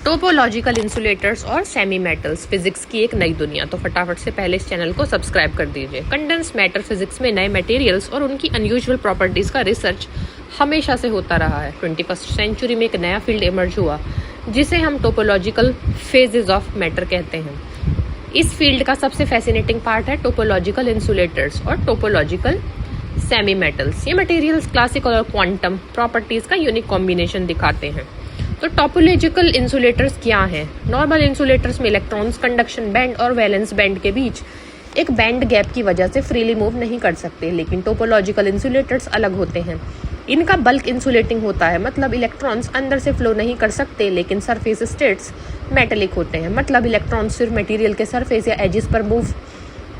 Topological insulators और semi metals, physics की एक नई दुनिया। तो फटाफट से पहले इस चैनल को सब्सक्राइब कर दीजिए। कंडेंस मैटर फिजिक्स में नए मटेरियल्स और उनकी अनयूजुअल प्रॉपर्टीज का रिसर्च हमेशा से होता रहा है। 21st सेंचुरी में एक नया फील्ड इमर्ज हुआ जिसे हम टोपोलॉजिकल फेजेस ऑफ मैटर कहते हैं। इस फील्ड का सबसे फैसिनेटिंग पार्ट है टोपोलॉजिकल इंसुलेटर्स और टोपोलॉजिकल सेमी मेटल्स। ये मटेरियल्स क्लासिकल और क्वांटम प्रॉपर्टीज का यूनिक कॉम्बिनेशन दिखाते हैं। तो टोपोलॉजिकल इंसुलेटर्स क्या हैं? नॉर्मल इंसुलेटर्स में इलेक्ट्रॉन्स कंडक्शन बैंड और वैलेंस बैंड के बीच एक बैंड गैप की वजह से फ्रीली मूव नहीं कर सकते, लेकिन टोपोलॉजिकल इंसुलेटर्स अलग होते हैं। इनका बल्क इंसुलेटिंग होता है, मतलब इलेक्ट्रॉन्स अंदर से फ्लो नहीं कर सकते, लेकिन सरफेस स्टेट्स मेटेलिक होते हैं, मतलब इलेक्ट्रॉन्स सिर्फ मटेरियल के सरफेस या एजिस पर मूव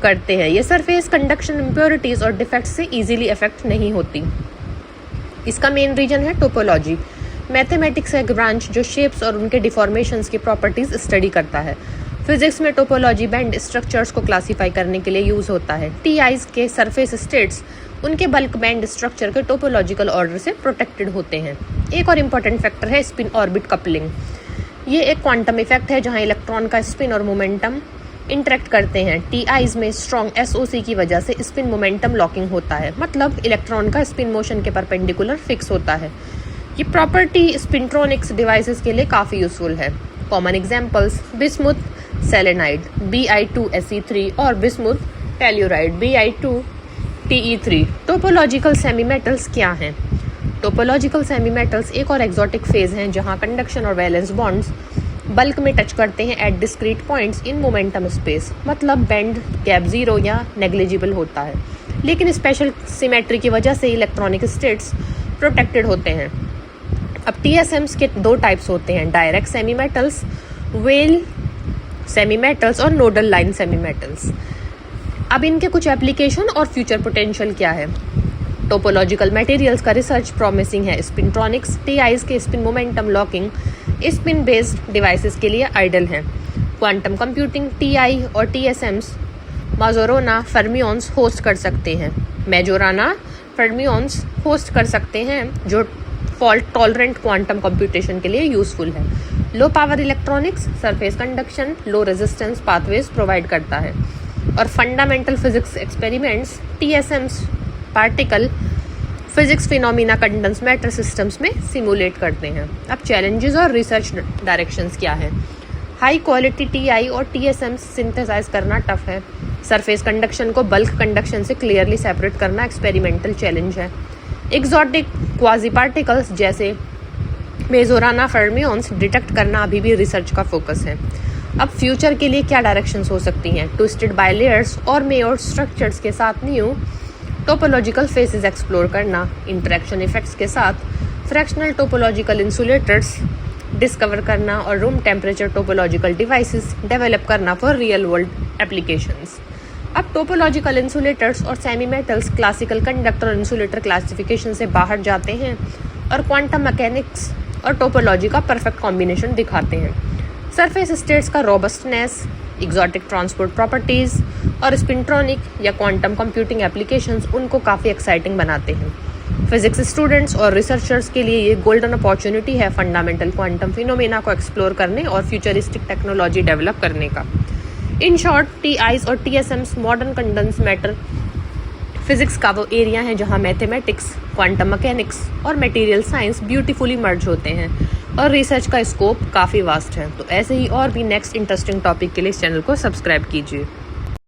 करते हैं। ये सरफेस कंडक्शन इम्प्योरिटीज और डिफेक्ट्स से इजीली अफेक्ट नहीं होती। इसका मेन रीजन है टोपोलॉजी। मैथमेटिक्स है एक ब्रांच जो शेप्स और उनके डिफॉर्मेशंस की प्रॉपर्टीज स्टडी करता है। फिजिक्स में टोपोलॉजी बैंड स्ट्रक्चर्स को क्लासिफाई करने के लिए यूज होता है। टीआईज के सरफेस स्टेट्स उनके बल्क बैंड स्ट्रक्चर के टोपोलॉजिकल ऑर्डर से प्रोटेक्टेड होते हैं। एक और इम्पॉर्टेंट फैक्टर है स्पिन ऑर्बिट कपलिंग। ये एक क्वांटम इफेक्ट है जहां इलेक्ट्रॉन का स्पिन और मोमेंटम इंटरेक्ट करते हैं। टीआईज में स्ट्रॉन्ग एसओसी की वजह से स्पिन मोमेंटम लॉकिंग होता है, मतलब इलेक्ट्रॉन का स्पिन मोशन के परपेंडिकुलर फिक्स होता है। ये प्रॉपर्टी स्पिनट्रॉनिक्स डिवाइसेस के लिए काफ़ी यूजफुल है। Common examples bismuth selenide Bi2Se3 और bismuth telluride Bi2Te3। Topological semi metals क्या हैं? टोपोलॉजिकल सेमी मेटल्स एक और एक्सोटिक फेज हैं जहां कंडक्शन और वैलेंस बॉन्ड्स बल्क में टच करते हैं at discrete points in momentum space, मतलब बैंड गैप जीरो या नेग्लिजिबल होता है, लेकिन स्पेशल सिमेट्री की वजह से इलेक्ट्रॉनिक स्टेट्स प्रोटेक्टेड होते हैं। अब टीएसएम्स के दो टाइप्स होते हैं, direct semi metals, well semi metals और नोडल लाइन सेमी मेटल्स। अब इनके कुछ एप्लीकेशन और फ्यूचर पोटेंशियल क्या है? टोपोलॉजिकल मटेरियल्स का रिसर्च प्रॉमिसिंग है। स्पिनट्रॉनिक्स टीआईज के spin momentum locking spin based devices के लिए आइडल हैं। क्वांटम कंप्यूटिंग टीआई और टीएसएम्स माजोराना फर्मियंस होस्ट कर सकते हैं। मेजोराना फर्मियंस होस्ट कर सकते हैं जो फॉल्ट टॉलरेंट क्वांटम कंप्यूटेशन के लिए यूजफुल है। Low power electronics surface conduction low resistance pathways provide करता है। और fundamental physics experiments TSMs particle physics phenomena condense matter systems में सिमुलेट करते हैं। अब चैलेंजेस और रिसर्च डायरेक्शंस क्या हैं? हाई क्वालिटी टीआई और टीएसएम्स सिंथेसाइज करना टफ है। सरफेस कंडक्शन को बल्क कंडक्शन से क्लियरली सेपरेट करना एक्सपेरिमेंटल चैलेंज है। एक्सोटिक क्वाजी पार्टिकल्स जैसे मेजोराना फर्मियंस डिटेक्ट करना अभी भी रिसर्च का फोकस है। अब फ्यूचर के लिए क्या डायरेक्शंस हो सकती हैं? ट्विस्टेड बाइलेयर्स और मेयोर स्ट्रक्चर्स के साथ न्यू टोपोलॉजिकल फेसेस एक्सप्लोर करना, इंटरेक्शन इफेक्ट्स के साथ फ्रैक्शनल टोपोलॉजिकल इंसुलेटर्स डिस्कवर करना और room temperature topological devices develop करना फॉर रियल वर्ल्ड एप्लीकेशंस। अब टोपोलॉजिकल इंसुलेटर्स और सेमी मेटल्स क्लासिकल कंडक्टर और इंसुलेटर क्लासिफिकेशन से बाहर जाते हैं और क्वांटम मैकेनिक्स और टोपोलॉजी का परफेक्ट कॉम्बिनेशन दिखाते हैं। सरफेस स्टेट्स का रोबस्टनेस, एक्सोटिक ट्रांसपोर्ट प्रॉपर्टीज और स्पिनट्रॉनिक या क्वांटम कंप्यूटिंग एप्लीकेशंस उनको काफ़ी एक्साइटिंग बनाते हैं। फिजिक्स स्टूडेंट्स और रिसर्चर्स के लिए ये गोल्डन अपॉर्चुनिटी है फंडामेंटल क्वांटम फिनोमेना को एक्सप्लोर करने और फ्यूचरिस्टिक टेक्नोलॉजी डेवलप करने का। इन शॉर्ट, टीआईज और टीएसएम्स मॉडर्न कंडेंस मैटर फिजिक्स का वो एरिया है जहां मैथमेटिक्स, क्वांटम मैकेनिक्स और मटेरियल साइंस ब्यूटीफुली मर्ज होते हैं और रिसर्च का स्कोप काफ़ी वास्ट है। तो ऐसे ही और भी नेक्स्ट इंटरेस्टिंग टॉपिक के लिए इस चैनल को सब्सक्राइब कीजिए।